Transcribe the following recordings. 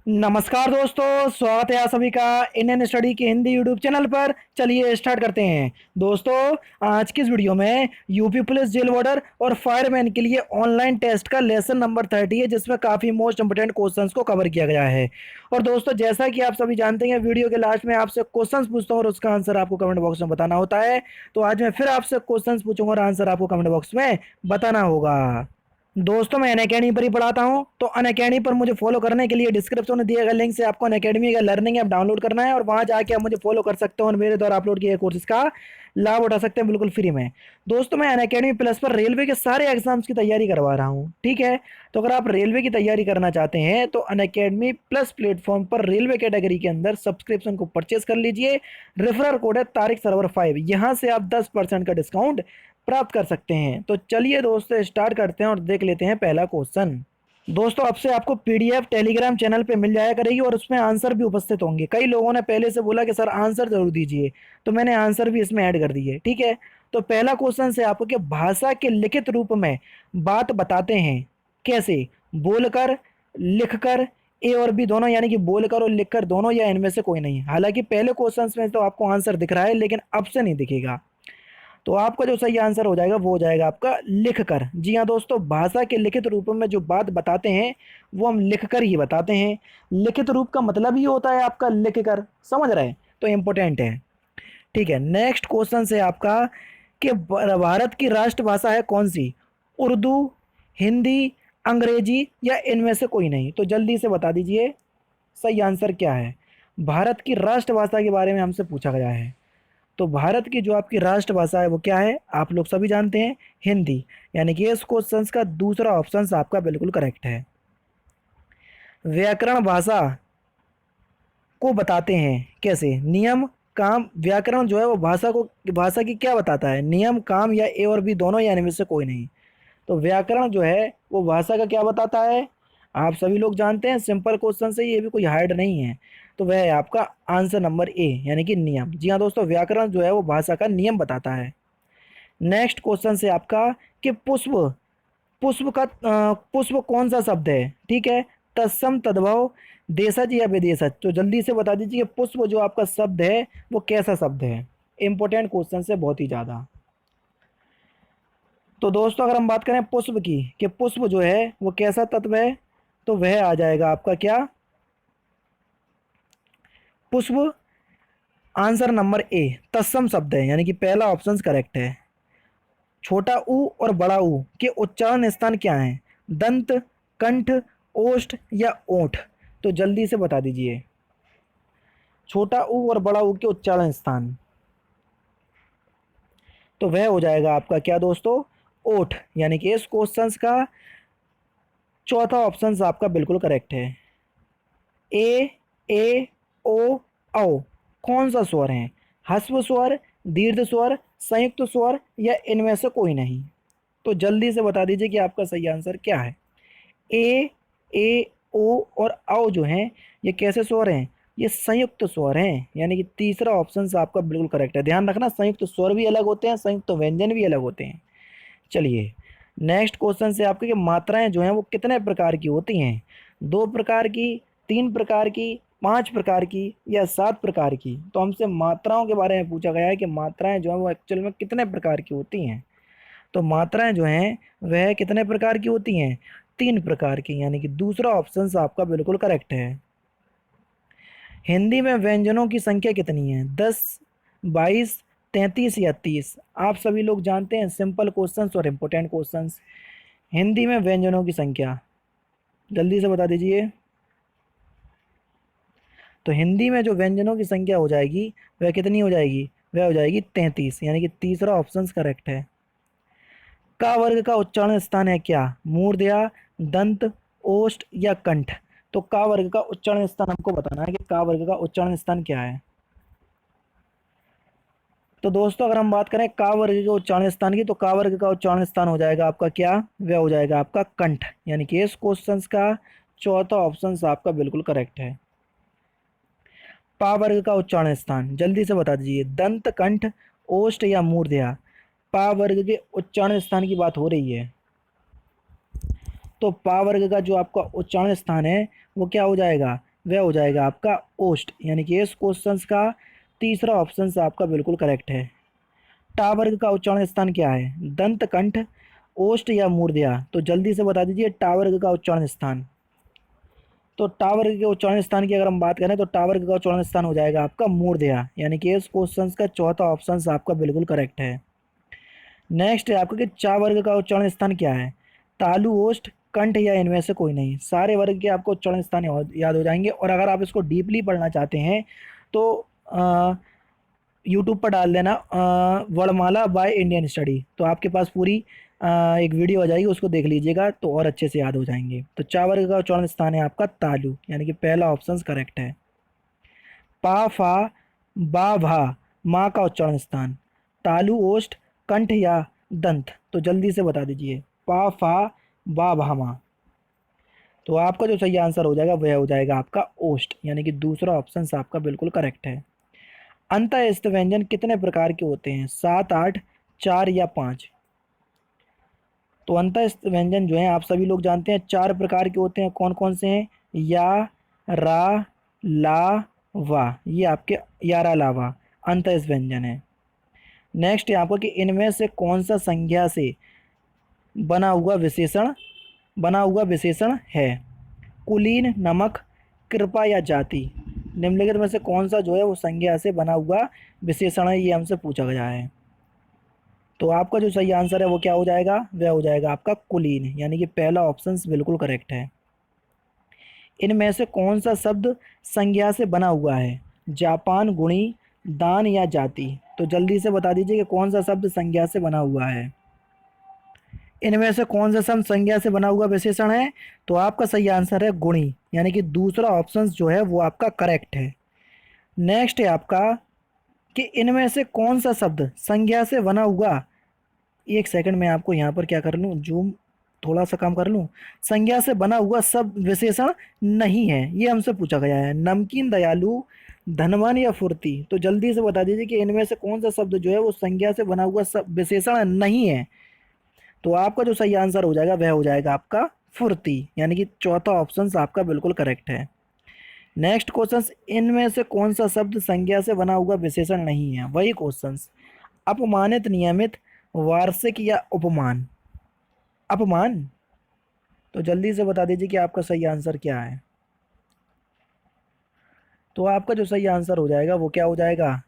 नमस्कार दोस्तों, स्वागत है आप सभी का इंडियन स्टडी के हिंदी यूट्यूब चैनल पर। चलिए स्टार्ट करते हैं। दोस्तों, आज की इस वीडियो में यूपी पुलिस जेल वार्डर और फायरमैन के लिए ऑनलाइन टेस्ट का लेसन नंबर 30 है, जिसमें काफ़ी मोस्ट इंपोर्टेंट क्वेश्चंस को कवर किया गया है। और दोस्तों, जैसा कि आप सभी जानते हैं, वीडियो के लास्ट में आपसे क्वेश्चंस पूछता हूँ और उसका आंसर आपको कमेंट बॉक्स में बताना होता है। तो आज मैं फिर आपसे क्वेश्चंस पूछूंगा और आंसर आपको कमेंट बॉक्स में बताना होगा। दोस्तों, मैं अनअकैडमी पर ही पढ़ाता हूँ, तो अनअकैडमी पर मुझे फॉलो करने के लिए डिस्क्रिप्शन में दिए गए लिंक से आपको अनअकैडमी का लर्निंग ऐप डाउनलोड करना है और वहाँ जाके आप मुझे फॉलो कर सकते हो और मेरे द्वारा अपलोड किए गए कोर्सेज का लाभ उठा सकते हैं बिल्कुल फ्री में। दोस्तों, मैं अनअकैडमी प्लस पर रेलवे के सारे एग्जाम्स की तैयारी करवा रहा हूँ, ठीक है। तो अगर आप रेलवे की तैयारी करना चाहते हैं तो अनअकैडमी प्लस प्लेटफॉर्म पर रेलवे कैटेगरी के अंदर सब्सक्रिप्शन को परचेज कर लीजिए। रेफरल कोड है तारिक सरवर 5, यहाँ से आप 10% का डिस्काउंट प्राप्त कर सकते हैं। तो चलिए दोस्तों, स्टार्ट करते हैं और देख लेते हैं पहला क्वेश्चन। दोस्तों, अब से आपको पीडीएफ टेलीग्राम चैनल पे मिल जाया करेगी और उसमें आंसर भी उपस्थित होंगे। कई लोगों ने पहले से बोला कि सर आंसर जरूर दीजिए, तो मैंने आंसर भी इसमें ऐड कर दिए, ठीक है। तो पहला क्वेश्चन से आपको कि भाषा के लिखित रूप में बात बताते हैं कैसे? बोलकर, लिखकर, ए और बी दोनों, यानी कि बोलकर और लिखकर दोनों, या इनमें से कोई नहीं। हालांकि पहले क्वेश्चन में तो आपको आंसर दिख रहा है, लेकिन अब से नहीं दिखेगा। तो आपका जो सही आंसर हो जाएगा वो हो जाएगा आपका लिख कर। जी हाँ दोस्तों, भाषा के लिखित रूप में जो बात बताते हैं वो हम लिख कर ही बताते हैं। लिखित रूप का मतलब ही होता है आपका लिख कर, समझ रहे हैं? तो इम्पोर्टेंट है, ठीक है। नेक्स्ट क्वेश्चन से आपका कि भारत की राष्ट्रभाषा है कौन सी? उर्दू, हिंदी, अंग्रेजी, या इनमें से कोई नहीं? तो जल्दी से बता दीजिए सही आंसर क्या है। भारत की राष्ट्रभाषा के बारे में हमसे पूछा गया है। तो भारत की जो आपकी राष्ट्रभाषा है वो क्या है? आप लोग सभी जानते हैं, हिंदी। यानी कि इस क्वेश्चन का दूसरा ऑप्शन आपका बिल्कुल करेक्ट है। व्याकरण भाषा को बताते हैं कैसे? नियम, काम। व्याकरण जो है वो भाषा की क्या बताता है? नियम, काम, या ए और बी दोनों, या इनमें से कोई नहीं? तो व्याकरण जो है वो भाषा का क्या बताता है? आप सभी लोग जानते हैं, सिंपल क्वेश्चन से, ये भी कोई हार्ड नहीं है। तो वह है आपका आंसर नंबर ए, यानी कि नियम। जी हाँ दोस्तों, व्याकरण जो है वो भाषा का नियम बताता है। नेक्स्ट क्वेश्चन से आपका कि पुष्प, पुष्प कौन सा शब्द है? ठीक है, तत्सम, तद्भव, देशज, या विदेशज? तो जल्दी से बता दीजिए पुष्प जो आपका शब्द है वो कैसा शब्द है। इंपॉर्टेंट क्वेश्चन है बहुत ही ज़्यादा। तो दोस्तों, अगर हम बात करें पुष्प की कि पुष्प जो है वो कैसा तत्व है, तो वह आ जाएगा आपका क्या? पुष्प, आंसर नंबर ए, तत्सम शब्द है, यानी कि पहला ऑप्शन करेक्ट है। छोटा ऊ और बड़ा ऊ के उच्चारण स्थान क्या हैं? दंत, कंठ, ओष्ठ, या ओठ? तो जल्दी से बता दीजिए छोटा ऊ और बड़ा ऊ के उच्चारण स्थान। तो वह हो जाएगा आपका क्या दोस्तों? ओठ। यानी कि इस क्वेश्चन का चौथा ऑप्शन आपका बिल्कुल करेक्ट है। ए ओ औ कौन सा स्वर है? ह्रस्व स्वर, दीर्घ स्वर, संयुक्त स्वर, या इनमें से कोई नहीं? तो जल्दी से बता दीजिए कि आपका सही आंसर क्या है। ए ओ और औ जो हैं ये कैसे स्वर हैं? ये संयुक्त स्वर हैं, यानी कि तीसरा ऑप्शन आपका बिल्कुल करेक्ट है। ध्यान रखना, संयुक्त स्वर भी अलग होते हैं, संयुक्त व्यंजन भी अलग होते हैं। चलिए नेक्स्ट क्वेश्चन से आपके कि मात्राएं जो हैं वो कितने प्रकार की होती हैं? 2 प्रकार की, 3 प्रकार की, 5 प्रकार की, या 7 प्रकार की? तो हमसे मात्राओं के बारे में पूछा गया है कि मात्राएं जो हैं वो एक्चुअल में कितने प्रकार की होती हैं। तो मात्राएं जो हैं वह कितने प्रकार की होती हैं? 3 प्रकार की, यानी कि दूसरा ऑप्शन आपका बिल्कुल करेक्ट है। हिंदी में व्यंजनों की संख्या कितनी है? 10, 22, 33, या 30? आप सभी लोग जानते हैं, सिंपल क्वेश्चंस और इम्पोर्टेंट क्वेश्चंस। हिंदी में व्यंजनों की संख्या जल्दी से बता दीजिए। तो हिंदी में जो व्यंजनों की संख्या हो जाएगी वह कितनी हो जाएगी? वह हो जाएगी 33, यानी कि तीसरा ऑप्शन करेक्ट है। का वर्ग का उच्चारण स्थान है क्या? मूर्धया, दंत, ओष्ठ, या कंठ? तो का वर्ग का उच्चारण स्थान हमको बताना है कि का वर्ग का उच्चारण स्थान क्या है। तो दोस्तों, अगर हम बात करें का वर्ग के उच्चारण स्थान की, तो का वर्ग का उच्चारण स्थान हो जाएगा आपका क्या? वह हो जाएगा आपका कंठ। यानी कि इस क्वेश्चन का चौथा ऑप्शन आपका बिल्कुल करेक्ट है। पा वर्ग का उच्चारण स्थान जल्दी से बता दीजिए। दंत, कंठ, ओष्ठ, या मूर्धया? पा वर्ग के उच्चारण स्थान की बात हो रही है, तो पा वर्ग का जो आपका उच्चारण स्थान है वो क्या हो जाएगा? वह हो जाएगा आपका ओस्ट, यानी कि इस क्वेश्चन का तीसरा ऑप्शन आपका बिल्कुल करेक्ट है। टा वर्ग का उच्चारण स्थान क्या है? दंत, कंठ, ओष्ठ या मूर्धया? तो जल्दी से बता दीजिए टा वर्ग का उच्चारण स्थान। तो टा वर्ग के उच्चारण स्थान की अगर हम बात करें तो टा वर्ग का उच्चारण स्थान हो जाएगा आपका मूर्धया, यानी कि इस क्वेश्चन का चौथा ऑप्शन आपका बिल्कुल करेक्ट है। नेक्स्ट है आपका कि चा वर्ग का उच्चारण स्थान क्या है? तालु, ओष्ठ, कंठ या इनमें से कोई नहीं? सारे वर्ग के आपको उच्चारण स्थान याद हो जाएंगे। और अगर आप इसको डीपली पढ़ना चाहते हैं तो यूट्यूब पर डाल देना वर्णमाला बाय इंडियन स्टडी, तो आपके पास पूरी एक वीडियो आ जाएगी, उसको देख लीजिएगा तो और अच्छे से याद हो जाएंगे। तो चा वर्ग का उच्चारण स्थान है आपका तालु, यानी कि पहला ऑप्शन करेक्ट है। पा, फा, बा, भा, माँ का उच्चारण स्थान? तालु, ओष्ठ, कंठ या दंत? तो जल्दी से बता दीजिए। पा, फा, बा, भा, मा। तो आपका जो सही आंसर हो जाएगा वह हो जाएगा आपका ओष्ठ, यानी कि दूसरा ऑप्शन आपका बिल्कुल करेक्ट है। अंतःस्थ व्यंजन कितने प्रकार के होते हैं? 7, 8, 4 या 5? तो अंतःस्थ व्यंजन जो है आप सभी लोग जानते हैं 4 प्रकार के होते हैं। कौन कौन से हैं? या, रा, ला, वा। ये आपके यारा लावा अंतःस्थ व्यंजन है। नेक्स्ट है आपका कि इनमें से कौन सा संज्ञा से बना हुआ विशेषण है? कुलीन, नमक, कृपा या जाति? निम्नलिखित में से कौन सा जो है वो संज्ञा से बना हुआ विशेषण है, ये हमसे पूछा गया है। तो आपका जो सही आंसर है वो क्या हो जाएगा? वह हो जाएगा आपका कुलीन, यानी कि पहला ऑप्शन बिल्कुल करेक्ट है। इनमें से कौन सा शब्द संज्ञा से बना हुआ है? जापान, गुणी, दान या जाति? तो जल्दी से बता दीजिए कि कौन सा शब्द संज्ञा से बना हुआ है। इनमें से कौन सा शब्द संज्ञा से बना हुआ विशेषण है? तो आपका सही आंसर है गुणी, यानी कि दूसरा ऑप्शन जो है वो आपका करेक्ट है। नेक्स्ट है आपका कि इनमें से कौन सा शब्द संज्ञा से बना हुआ, एक सेकंड में आपको यहाँ पर क्या कर लूँ, जूम थोड़ा सा काम कर लूँ। संज्ञा से बना हुआ सब विशेषण नहीं है, ये हमसे पूछा गया है। नमकीन, दयालु, धनवान या फुर्ती? तो जल्दी से बता दीजिए कि इनमें से कौन सा शब्द जो है वो संज्ञा से बना हुआ सब विशेषण नहीं है। तो आपका जो सही आंसर हो जाएगा वह हो जाएगा आपका फुर्ती, यानी कि चौथा ऑप्शन आपका बिल्कुल करेक्ट है। नेक्स्ट क्वेश्चन, इनमें से कौन सा शब्द संज्ञा से बना हुआ विशेषण नहीं है? वही क्वेश्चन, अपमानित, नियमित, वार्षिक या उपमान? अपमान? तो जल्दी से बता दीजिए कि आपका सही आंसर क्या है। तो आपका जो सही आंसर हो जाएगा वो क्या हो जाएगा?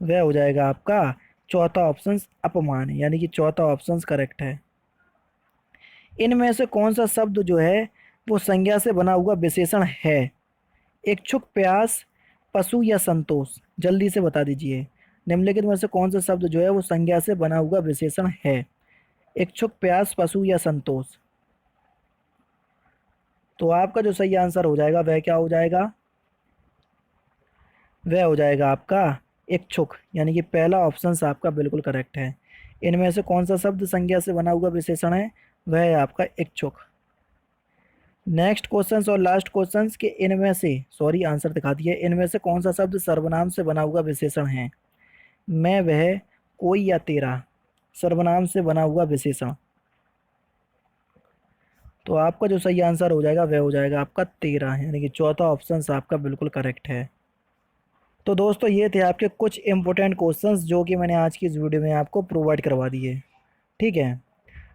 वह हो जाएगा आपका चौथा ऑप्शन अपमान, यानी कि चौथा ऑप्शन करेक्ट है। इनमें से कौन सा शब्द जो है वो संज्ञा से बना हुआ विशेषण है? इच्छुक, प्यास, पशु या संतोष? जल्दी से बता दीजिए। निम्नलिखित में से कौन सा शब्द जो है वो संज्ञा से बना हुआ विशेषण है? इच्छुक, प्यास, पशु या संतोष? तो आपका जो सही आंसर हो जाएगा वह क्या हो जाएगा? वह हो जाएगा आपका इच्छुक, यानी कि पहला ऑप्शन आपका बिल्कुल करेक्ट है। इनमें से कौन सा शब्द संज्ञा से बना हुआ विशेषण है? वह है आपका इच्छुक। नेक्स्ट क्वेश्चन और लास्ट क्वेश्चन के इनमें से, सॉरी आंसर दिखा दिया, इनमें से कौन सा शब्द सर्वनाम से बना हुआ विशेषण है? मैं, वह, कोई या तेरा? सर्वनाम से बना हुआ विशेषण। तो आपका जो सही आंसर हो जाएगा वह हो जाएगा आपका तेरा, यानी कि चौथा ऑप्शन आपका बिल्कुल करेक्ट है। तो दोस्तों ये थे आपके कुछ इंपॉर्टेंट क्वेश्चंस जो कि मैंने आज की इस वीडियो में आपको प्रोवाइड करवा दिए। ठीक है,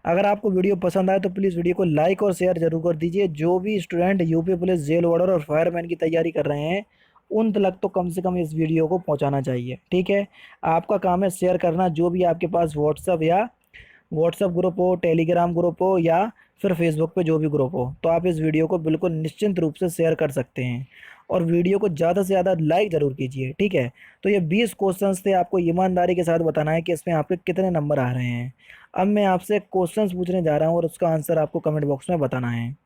अगर आपको वीडियो पसंद आए तो प्लीज़ वीडियो को लाइक और शेयर जरूर कर दीजिए। जो भी student UP police, jail warder और फायरमैन की तैयारी कर रहे हैं उन तक तो कम से कम इस वीडियो को पहुंचाना चाहिए। ठीक है, आपका काम है शेयर करना। जो भी आपके पास व्हाट्सअप ग्रुप हो, टेलीग्राम ग्रुप हो या फिर फेसबुक पे जो भी ग्रुप हो, तो आप इस वीडियो को बिल्कुल निश्चिंत रूप से शेयर कर सकते हैं और वीडियो को ज़्यादा से ज़्यादा लाइक ज़रूर कीजिए। ठीक है, तो ये 20 क्वेश्चंस थे, आपको ईमानदारी के साथ बताना है कि इसमें आपके कितने नंबर आ रहे हैं। अब मैं आपसे क्वेश्चंस पूछने जा रहा हूँ और उसका आंसर आपको कमेंट बॉक्स में बताना है।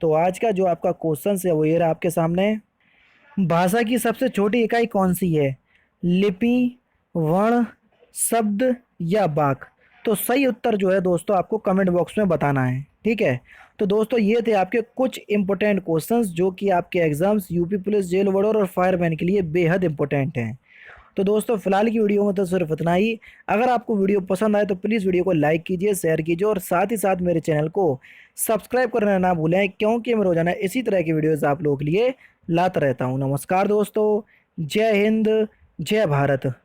तो आज का जो आपका क्वेश्चन है वो ये रहा आपके सामने। भाषा की सबसे छोटी इकाई कौन सी है? लिपि, वर्ण, शब्द या वाक? तो सही उत्तर जो है दोस्तों आपको कमेंट बॉक्स में बताना है। ठीक है, तो दोस्तों ये थे आपके कुछ इंपॉर्टेंट क्वेश्चंस जो कि आपके exams UP police, jail warder और फायरमैन के लिए बेहद इंपॉर्टेंट हैं। तो दोस्तों फिलहाल की वीडियो में तो सिर्फ इतना ही। अगर आपको वीडियो पसंद आए तो प्लीज़ वीडियो को लाइक कीजिए, शेयर कीजिए और साथ ही साथ मेरे चैनल को सब्सक्राइब करना ना भूलें, क्योंकि मैं रोजाना इसी तरह की वीडियोज़ आप लोगों के लिए लाता रहता हूँ। नमस्कार दोस्तों, जय हिंद, जय भारत।